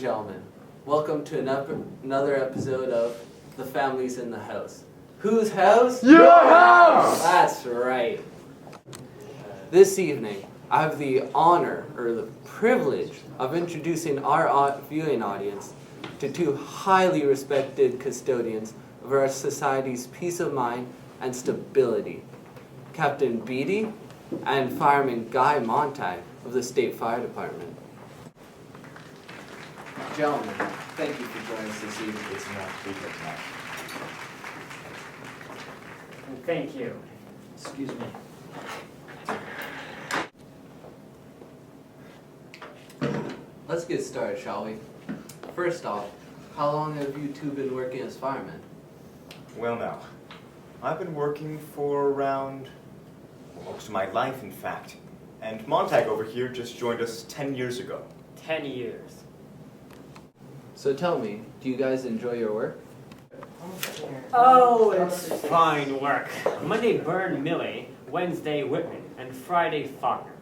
gentlemen, welcome to another episode of The Families in the House. Whose house? Your house! That's right. This evening, I have the honor, or the privilege, of introducing our viewing audience to two highly respected custodians of our society's peace of mind and stability. Captain Beatty and Fireman Guy Montag of the State Fire Department. Gentlemen, thank you for joining us this evening. It's not speaker tonight. And thank you. Excuse me. Let's get started, shall we? First off, how long have you two been working as firemen? Well now, I've been working for around most of my life, in fact. And Montag over here just joined us 10 years ago. 10 years. So tell me, do you guys enjoy your work? Oh, it's fine work. Monday, burn Millie. Wednesday, Whitman. And Friday, Faulkner.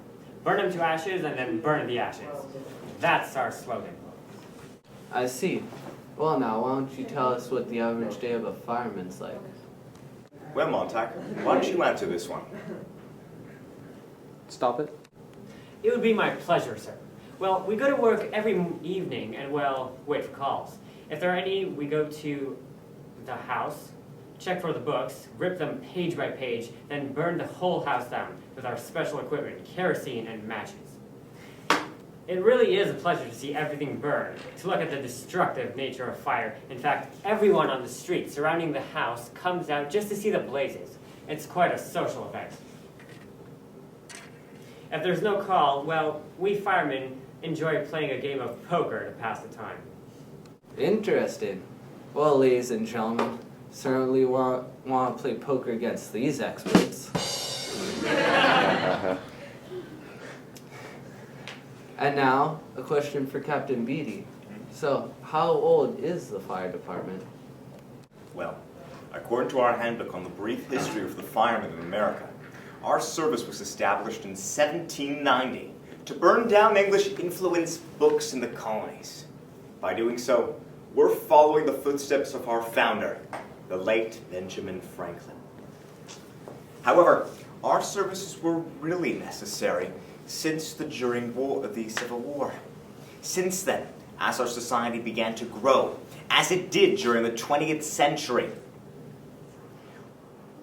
Burn them to ashes and then burn the ashes. That's our slogan. I see. Well now, why don't you tell us what the average day of a fireman's like? Well, Montag, why don't you answer this one? Stop it. It would be my pleasure, sir. Well, we go to work every evening and, well, wait for calls. If there are any, we go to the house, check for the books, rip them page by page, then burn the whole house down with our special equipment, kerosene and matches. It really is a pleasure to see everything burn, to look at the destructive nature of fire. In fact, everyone on the street surrounding the house comes out just to see the blazes. It's quite a social event. If there's no call, well, we firemen enjoy playing a game of poker to pass the time. Interesting. Well, ladies and gentlemen, certainly want to play poker against these experts. And now, a question for Captain Beatty. So, how old is the fire department? Well, according to our handbook on the brief history of the firemen in America, our service was established in 1790 to burn down English-influenced books in the colonies. By doing so, we're following the footsteps of our founder, the late Benjamin Franklin. However, our services were really necessary since the Civil War. Since then, as our society began to grow, as it did during the 20th century,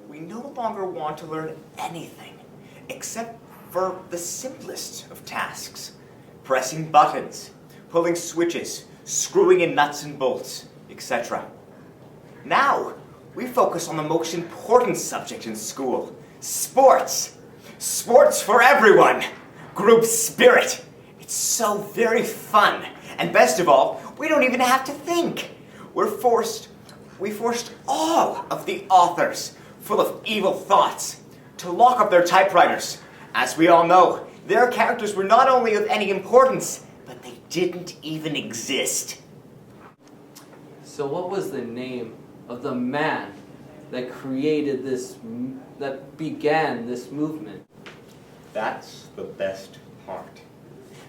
we no longer want to learn anything except for the simplest of tasks: pressing buttons, pulling switches, screwing in nuts and bolts, etc. Now, we focus on the most important subject in school: sports. Sports for everyone. Group spirit. It's so very fun. And best of all, we don't even have to think. We forced all of the authors, full of evil thoughts, to lock up their typewriters. As we all know, their characters were not only of any importance, but they didn't even exist. So what was the name of the man that created that began this movement? That's the best part.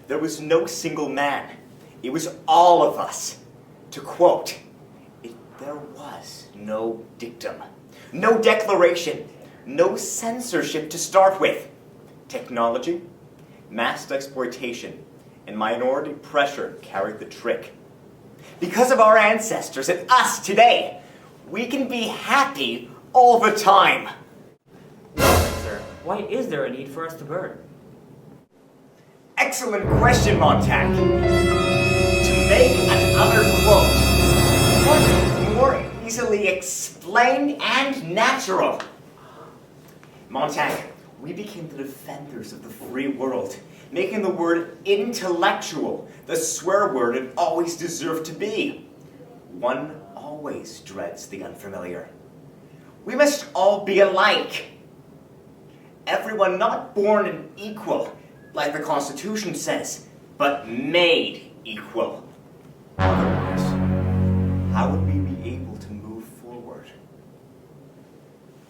There was no single man. It was all of us. To quote, there was no dictum, no declaration, no censorship to start with. Technology, mass exploitation, and minority pressure carried the trick. Because of our ancestors and us today, we can be happy all the time. Well, sir, why is there a need for us to burn? Excellent question, Montag. To make another quote, what more easily explained and natural? Montag, we became the defenders of the free world, making the word intellectual the swear word it always deserved to be. One always dreads the unfamiliar. We must all be alike. Everyone not born an equal, like the Constitution says, but made equal. Otherwise, how would we be able to move forward?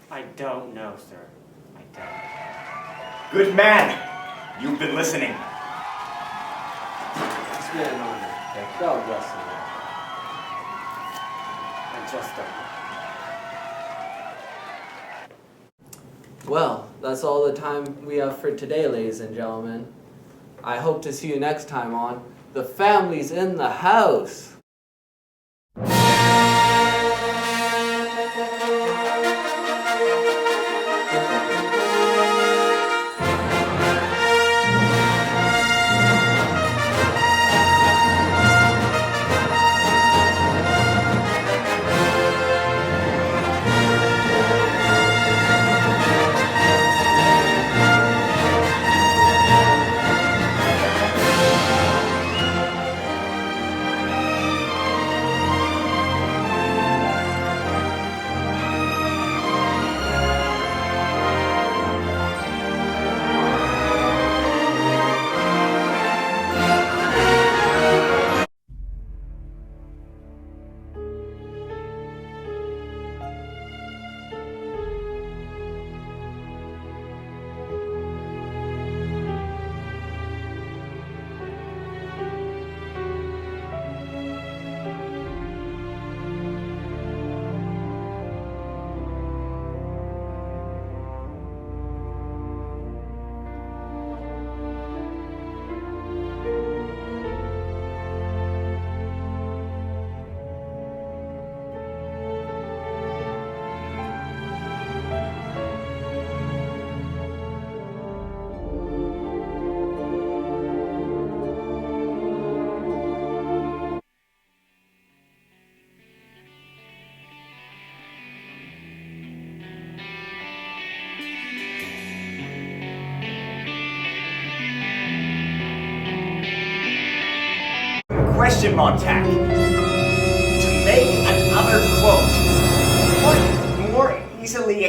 I don't know, sir. I don't. Good man. You've been listening. It's been an honor. God bless you. I just don't. Well, that's all the time we have for today, ladies and gentlemen. I hope to see you next time on The Family's in the House. Question, Montag. To make another quote, what more easily